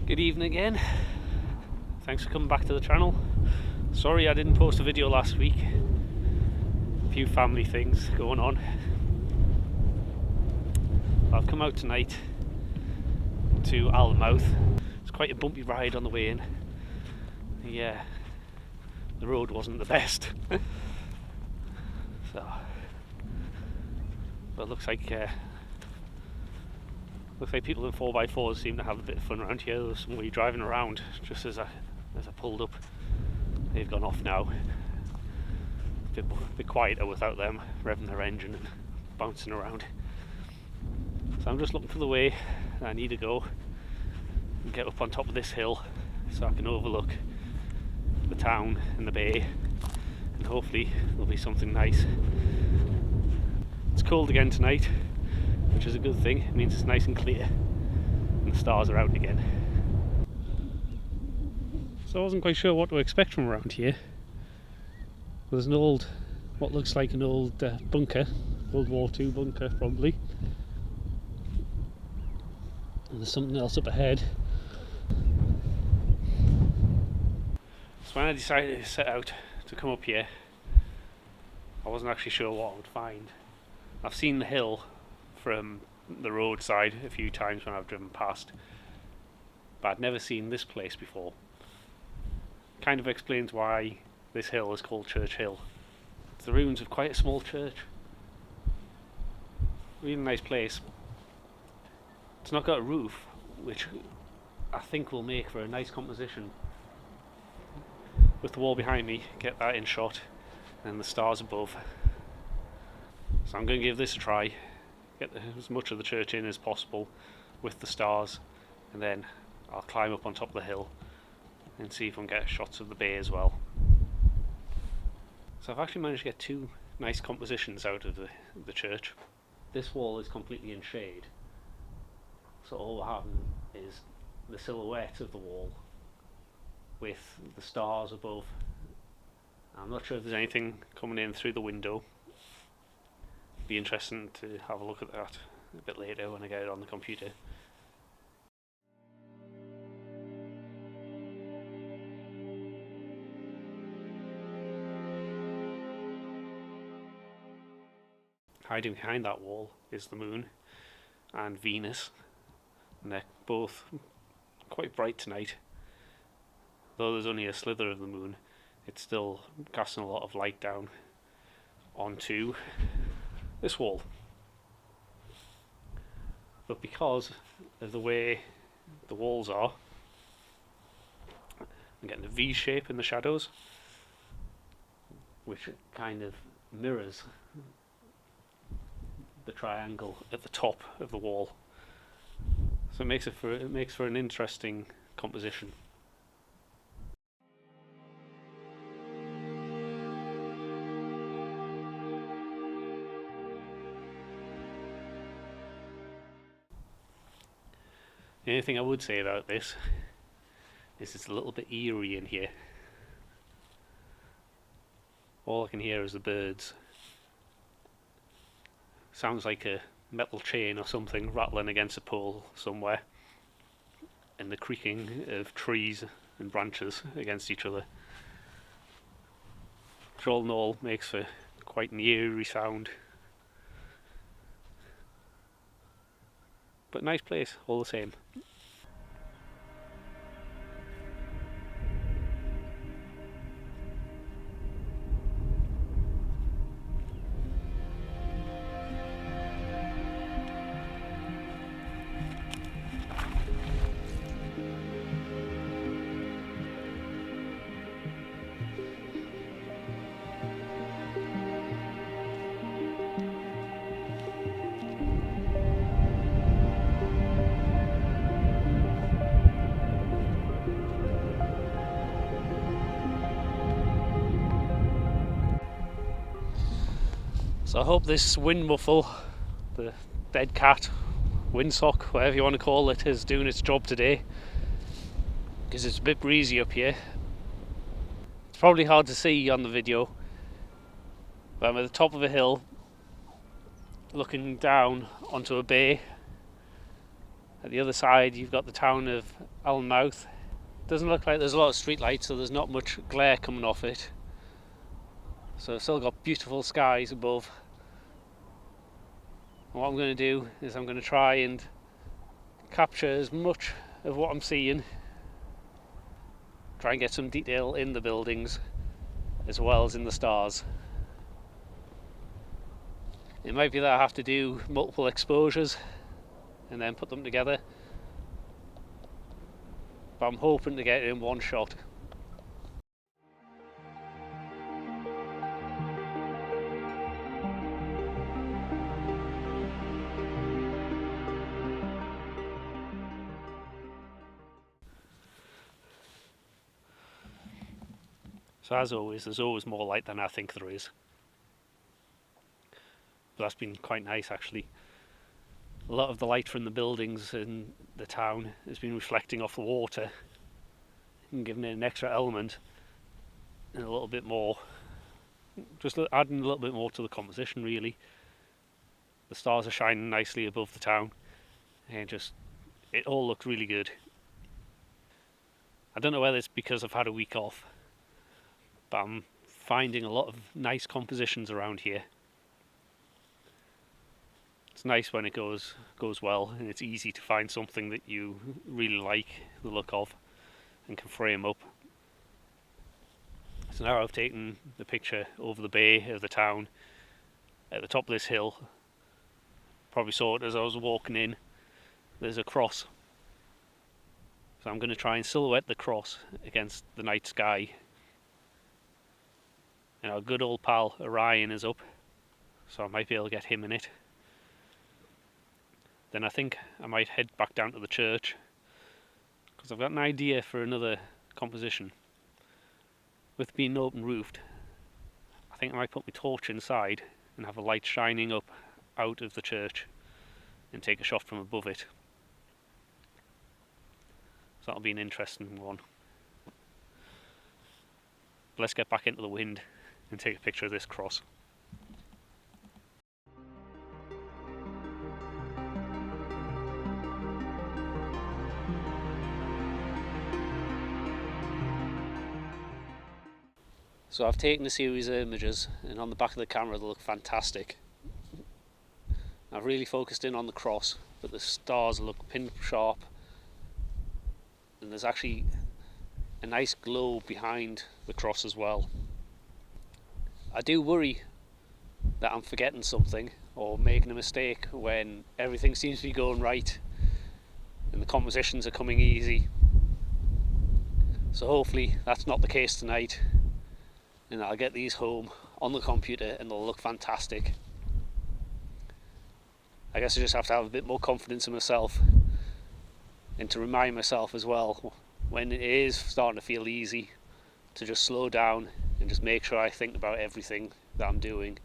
Good evening again. Thanks for coming back to the channel. Sorry I didn't post a video last week. A few family things going on. I've come out tonight to Alnmouth. It's quite a bumpy ride on the way in. Yeah, the road wasn't the best. So, but it looks like people in 4x4s seem to have a bit of fun around here. There was somebody driving around just as I pulled up. They've gone off now. A bit quieter without them revving their engine and bouncing around. So I'm just looking for the way that I need to go and get up on top of this hill so I can overlook the town and the bay, and hopefully there'll be something nice. It's cold again tonight, which is a good thing. It means it's nice and clear and the stars are out again. So I wasn't quite sure what to expect from around here. There's an old, what looks like an old bunker, World War II bunker probably. And there's something else up ahead. So when I decided to set out to come up here, I wasn't actually sure what I would find. I've seen the hill from the roadside a few times when I've driven past, but I'd never seen this place before. Kind of explains why this hill is called Church Hill. It's the ruins of quite a small church. Really nice place. It's not got a roof, which I think will make for a nice composition. With the wall behind me, get that in shot, and the stars above. So I'm going to give this a try, get as much of the church in as possible with the stars, and then I'll climb up on top of the hill and see if I can get shots of the bay as well. So I've actually managed to get two nice compositions out of the church. This wall is completely in shade, so all we're having is the silhouette of the wall with the stars above. I'm not sure if there's anything coming in through the window. Be interesting to have a look at that a bit later when I get it on the computer. Hiding behind that wall is the moon and Venus, and they're both quite bright tonight. Though there's only a slither of the moon, it's still casting a lot of light down onto this wall. But because of the way the walls are, I'm getting a V shape in the shadows, which kind of mirrors the triangle at the top of the wall. So it makes for an interesting composition. The only thing I would say about this is it's a little bit eerie in here. All I can hear is the birds. Sounds like a metal chain or something rattling against a pole somewhere, and the creaking of trees and branches against each other. Which all in all makes for quite an eerie sound. But nice place all the same. So I hope this wind muffle, the dead cat, windsock, whatever you want to call it, is doing its job today, because it's a bit breezy up here. It's probably hard to see on the video, but I'm at the top of a hill looking down onto a bay At the other side you've got the town of Alnmouth. Doesn't look like there's a lot of street lights, so there's not much glare coming off it. So I've still got beautiful skies above. And what I'm going to do is I'm going to try and capture as much of what I'm seeing, try and get some detail in the buildings as well as in the stars. It might be that I have to do multiple exposures and then put them together, but I'm hoping to get it in one shot. So as always, there's always more light than I think there is. But that's been quite nice actually. A lot of the light from the buildings in the town has been reflecting off the water and giving it an extra element and a little bit more, just adding a little bit more to the composition really. The stars are shining nicely above the town and it all looks really good. I don't know whether it's because I've had a week off, but I'm finding a lot of nice compositions around here. It's nice when it goes well, and it's easy to find something that you really like the look of and can frame up. So now I've taken the picture over the bay of the town at the top of this hill. Probably saw it as I was walking in. There's a cross. So I'm going to try and silhouette the cross against the night sky. And our good old pal Orion is up, so I might be able to get him in it. Then I think I might head back down to the church, because I've got an idea for another composition. With being open roofed, I think I might put my torch inside and have a light shining up out of the church and take a shot from above it. So that'll be an interesting one. But let's get back into the wind and take a picture of this cross. So I've taken a series of images, and on the back of the camera they look fantastic. I've really focused in on the cross, but the stars look pin sharp, and there's actually a nice glow behind the cross as well. I do worry that I'm forgetting something or making a mistake when everything seems to be going right and the compositions are coming easy. So hopefully that's not the case tonight, and I'll get these home on the computer and they'll look fantastic. I guess I just have to have a bit more confidence in myself, and to remind myself as well, when it is starting to feel easy, to just slow down and just make sure I think about everything that I'm doing,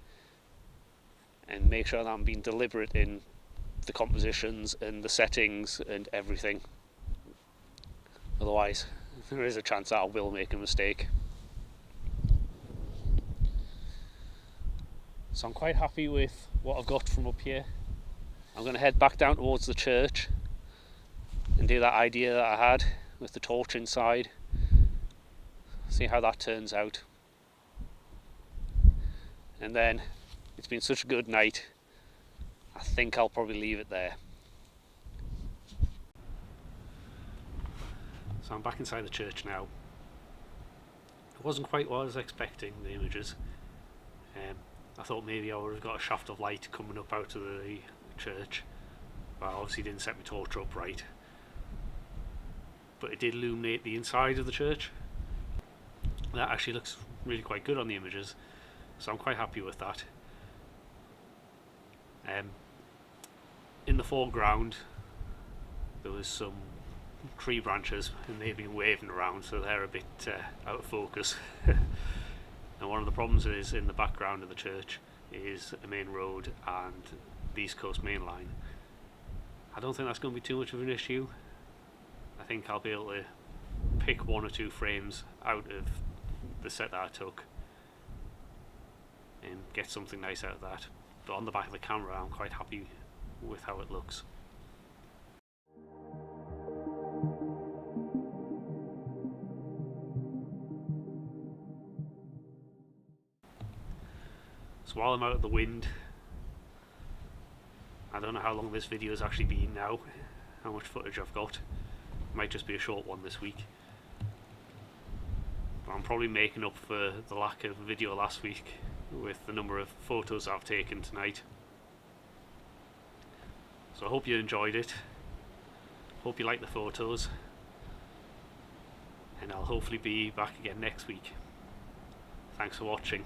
and make sure that I'm being deliberate in the compositions and the settings and everything. Otherwise, there is a chance that I will make a mistake. So I'm quite happy with what I've got from up here. I'm going to head back down towards the church and do that idea that I had with the torch inside. See how that turns out. And then, it's been such a good night, I think I'll probably leave it there. So I'm back inside the church now. It wasn't quite what I was expecting, the images. I thought maybe I would have got a shaft of light coming up out of the church. Well, I obviously didn't set my torch up right, but it did illuminate the inside of the church. That actually looks really quite good on the images, so I'm quite happy with that. In the foreground there was some tree branches and they've been waving around, so they're a bit out of focus. And one of the problems is in the background of the church is a main road and the East Coast main line. I don't think that's going to be too much of an issue. I think I'll be able to pick one or two frames out of the set that I took and get something nice out of that. But on the back of the camera I'm quite happy with how it looks. So while I'm out of the wind, I don't know how long this video has actually been now, how much footage I've got. It might just be a short one this week. But I'm probably making up for the lack of video last week with the number of photos I've taken tonight. So I hope you enjoyed it. Hope you like the photos. And I'll hopefully be back again next week. Thanks for watching.